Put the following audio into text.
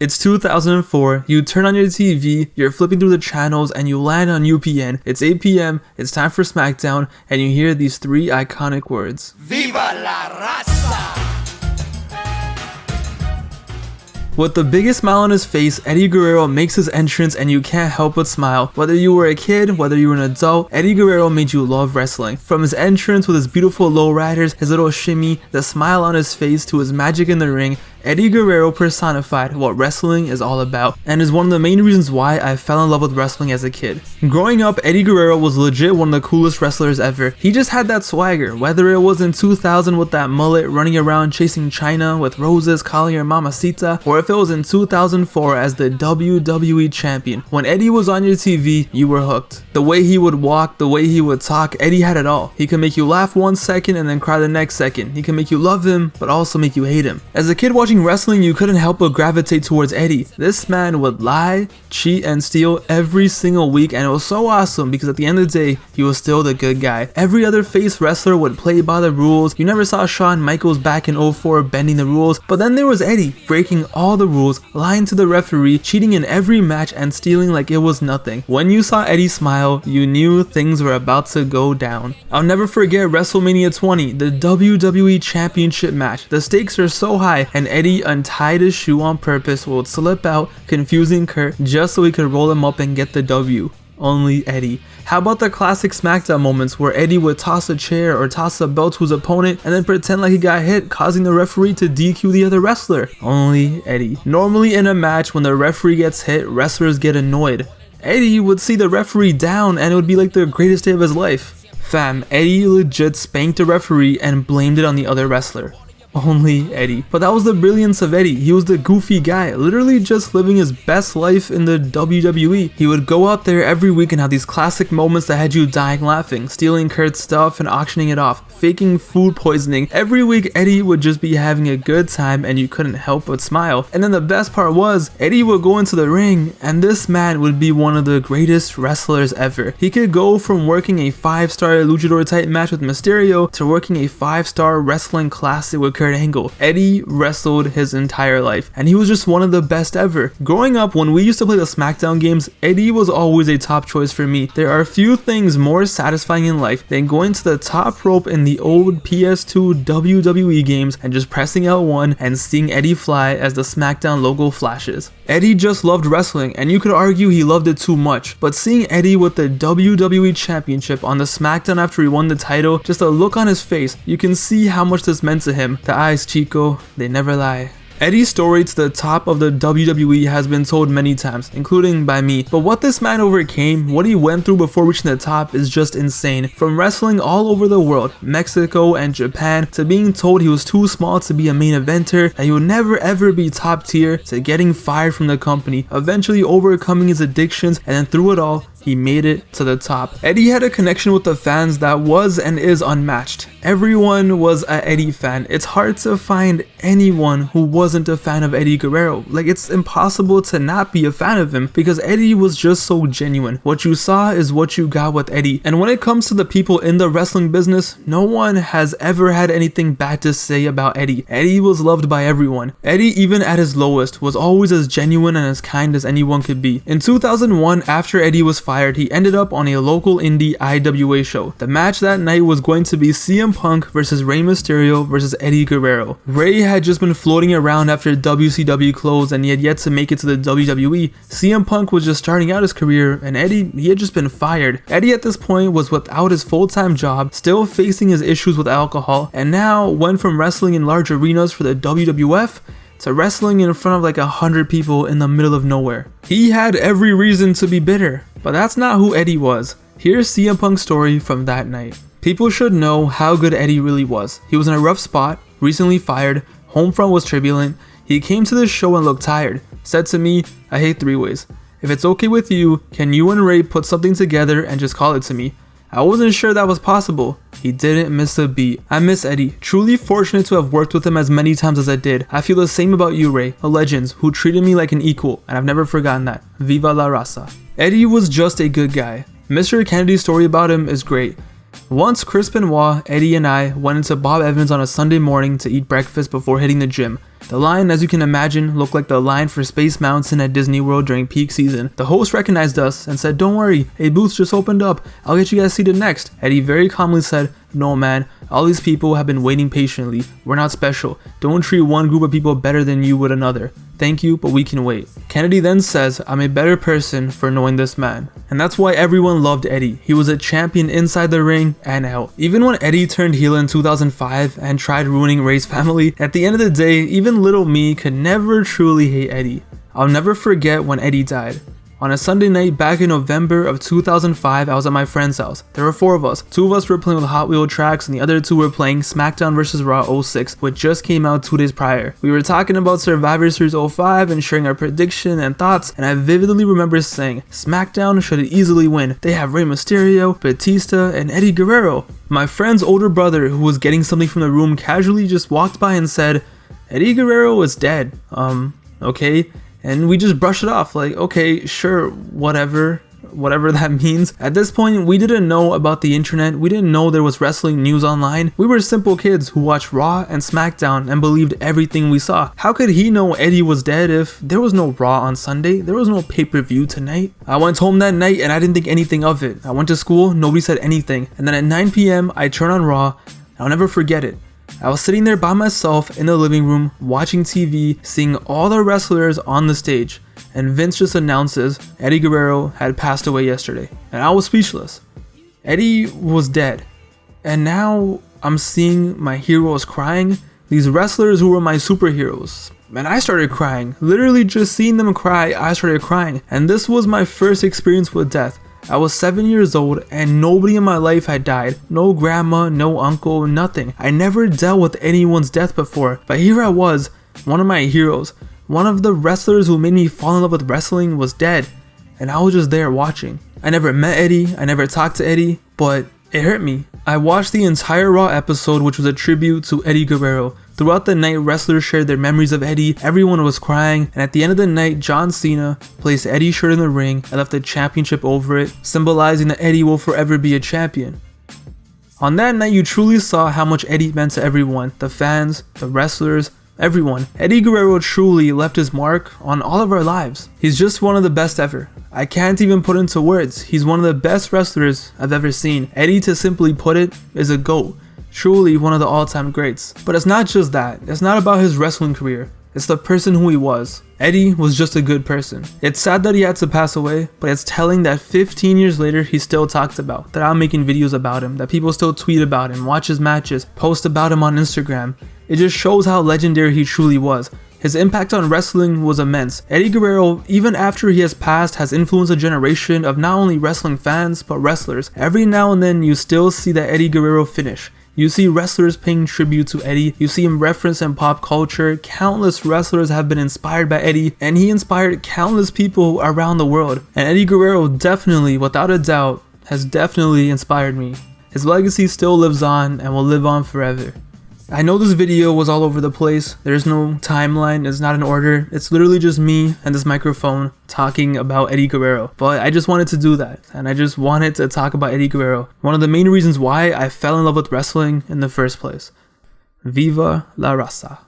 It's 2004, you turn on your TV, you're flipping through the channels, and you land on UPN. It's 8 p.m, it's time for SmackDown, and you hear these three iconic words. VIVA la RAZA! With the biggest smile on his face, Eddie Guerrero makes his entrance and you can't help but smile. Whether you were a kid, whether you were an adult, Eddie Guerrero made you love wrestling. From his entrance with his beautiful lowriders, his little shimmy, the smile on his face, to his magic in the ring, Eddie Guerrero personified what wrestling is all about, and is one of the main reasons why I fell in love with wrestling as a kid. Growing up, Eddie Guerrero was legit one of the coolest wrestlers ever. He just had that swagger, whether it was in 2000 with that mullet running around chasing China with Roses calling her Mamacita, or if it was in 2004 as the WWE champion. When Eddie was on your TV, you were hooked. The way he would walk, the way he would talk, Eddie had it all. He could make you laugh 1 second and then cry the next second. He could make you love him, but also make you hate him. As a kid watching wrestling, you couldn't help but gravitate towards Eddie. This man would lie, cheat, and steal every single week, and it was so awesome because at the end of the day, he was still the good guy. Every other face wrestler would play by the rules. You never saw Shawn Michaels back in 04 bending the rules, but then there was Eddie breaking all the rules, lying to the referee, cheating in every match, and stealing like it was nothing. When you saw Eddie smile, you knew things were about to go down. I'll never forget WrestleMania 20, the WWE Championship match. The stakes are so high, and Eddie untied his shoe on purpose, would slip out, confusing Kurt just so he could roll him up and get the W. Only Eddie. How about the classic SmackDown moments where Eddie would toss a chair or toss a belt to his opponent and then pretend like he got hit, causing the referee to DQ the other wrestler? Only Eddie. Normally in a match, when the referee gets hit, wrestlers get annoyed. Eddie would see the referee down and it would be like the greatest day of his life. Fam, Eddie legit spanked the referee and blamed it on the other wrestler. Only Eddie. But that was the brilliance of Eddie. He was the goofy guy, literally just living his best life in the WWE. He would go out there every week and have these classic moments that had you dying laughing, stealing Kurt's stuff and auctioning it off, faking food poisoning. Every week Eddie would just be having a good time and you couldn't help but smile. And then the best part was, Eddie would go into the ring and this man would be one of the greatest wrestlers ever. He could go from working a 5-star luchador type match with Mysterio to working a 5-star wrestling classic with Kurt Angle. Eddie wrestled his entire life and he was just one of the best ever. Growing up, when we used to play the SmackDown games, Eddie was always a top choice for me. There are few things more satisfying in life than going to the top rope in the old PS2 WWE games and just pressing L1 and seeing Eddie fly as the SmackDown logo flashes. Eddie just loved wrestling, and you could argue he loved it too much, but seeing Eddie with the WWE Championship on the SmackDown after he won the title, just a look on his face, you can see how much this meant to him. The eyes, Chico, they never lie. Eddie's story to the top of the WWE has been told many times, including by me, but what this man overcame, what he went through before reaching the top, is just insane. From wrestling all over the world, Mexico and Japan, to being told he was too small to be a main eventer, that he would never ever be top tier, to getting fired from the company, eventually overcoming his addictions, and then through it all, he made it to the top. Eddie had a connection with the fans that was and is unmatched. Everyone was an Eddie fan. It's hard to find anyone who wasn't a fan of Eddie Guerrero. Like, it's impossible to not be a fan of him because Eddie was just so genuine. What you saw is what you got with Eddie. And when it comes to the people in the wrestling business, no one has ever had anything bad to say about Eddie. Eddie was loved by everyone. Eddie, even at his lowest, was always as genuine and as kind as anyone could be. In 2001, after Eddie was fired, he ended up on a local indie IWA show. The match that night was going to be CM Punk versus Rey Mysterio versus Eddie Guerrero. Rey had just been floating around after WCW closed and he had yet to make it to the WWE. CM Punk was just starting out his career and Eddie, he had just been fired. Eddie at this point was without his full-time job, still facing his issues with alcohol, and now went from wrestling in large arenas for the WWF to wrestling in front of like 100 people in the middle of nowhere. He had every reason to be bitter, but that's not who Eddie was. Here's CM Punk's story from that night. People should know how good Eddie really was. He was in a rough spot, recently fired, home front was turbulent. He came to this show and looked tired. Said to me, "I hate three-ways. If it's okay with you, can you and Ray put something together and just call it to me?" I wasn't sure that was possible. He didn't miss a beat. I miss Eddie. Truly fortunate to have worked with him as many times as I did. I feel the same about you, Ray, a legend who treated me like an equal, and I've never forgotten that. Viva la RAZA. Eddie was just a good guy. Mr. Kennedy's story about him is great. Once Chris Benoit, Eddie and I went into Bob Evans on a Sunday morning to eat breakfast before hitting the gym. The line, as you can imagine, looked like the line for Space Mountain at Disney World during peak season. The host recognized us and said, "Don't worry, a booth just opened up. I'll get you guys seated next." Eddie very calmly said, "No man, all these people have been waiting patiently. We're not special. Don't treat one group of people better than you would another. Thank you, but we can wait." Kennedy then says, "I'm a better person for knowing this man." And that's why everyone loved Eddie. He was a champion inside the ring and out. Even when Eddie turned heel in 2005 and tried ruining Ray's family, at the end of the day, even little me could never truly hate Eddie. I'll never forget when Eddie died. On a Sunday night back in November of 2005, I was at my friend's house. There were 4 of us. 2 of us were playing with Hot Wheel tracks and the other 2 were playing SmackDown vs. Raw 06, which just came out 2 days prior. We were talking about Survivor Series 05 and sharing our prediction and thoughts, and I vividly remember saying, SmackDown should easily win. They have Rey Mysterio, Batista, and Eddie Guerrero. My friend's older brother, who was getting something from the room, casually just walked by and said, "Eddie Guerrero is dead." Okay. And we just brushed it off like, okay, sure, whatever that means. At this point, we didn't know about the internet. We didn't know there was wrestling news online. We were simple kids who watched Raw and SmackDown and believed everything we saw. How could he know Eddie was dead if there was no Raw on Sunday? There was no pay-per-view tonight. I went home that night and I didn't think anything of it. I went to school, nobody said anything. And then at 9 p.m., I turned on Raw. I'll never forget it. I was sitting there by myself in the living room, watching TV, seeing all the wrestlers on the stage, and Vince just announces Eddie Guerrero had passed away yesterday, and I was speechless. Eddie was dead, and now I'm seeing my heroes crying, these wrestlers who were my superheroes, and I started crying. Literally just seeing them cry, I started crying, and this was my first experience with death. I was 7 years old and nobody in my life had died. No grandma, no uncle, nothing. I never dealt with anyone's death before, but here I was, one of my heroes. One of the wrestlers who made me fall in love with wrestling was dead, and I was just there watching. I never met Eddie, I never talked to Eddie, but it hurt me. I watched the entire Raw episode, which was a tribute to Eddie Guerrero. Throughout the night, wrestlers shared their memories of Eddie, everyone was crying, and at the end of the night, John Cena placed Eddie's shirt in the ring and left the championship over it, symbolizing that Eddie will forever be a champion. On that night, you truly saw how much Eddie meant to everyone, the fans, the wrestlers, everyone. Eddie Guerrero truly left his mark on all of our lives. He's just one of the best ever. I can't even put into words. He's one of the best wrestlers I've ever seen. Eddie, to simply put it, is a GOAT. Truly one of the all-time greats. But it's not just that. It's not about his wrestling career. It's the person who he was. Eddie was just a good person. It's sad that he had to pass away, but it's telling that 15 years later he's still talked about, that I'm making videos about him, that people still tweet about him, watch his matches, post about him on Instagram. It just shows how legendary he truly was. His impact on wrestling was immense. Eddie Guerrero, even after he has passed, has influenced a generation of not only wrestling fans, but wrestlers. Every now and then you still see that Eddie Guerrero finish. You see wrestlers paying tribute to Eddie, you see him referenced in pop culture. Countless wrestlers have been inspired by Eddie, and he inspired countless people around the world. And Eddie Guerrero definitely, without a doubt, has definitely inspired me. His legacy still lives on and will live on forever. I know this video was all over the place. There's no timeline, it's not in order. It's literally just me and this microphone talking about Eddie Guerrero. But I just wanted to do that, and I just wanted to talk about Eddie Guerrero. One of the main reasons why I fell in love with wrestling in the first place. Viva la RAZA.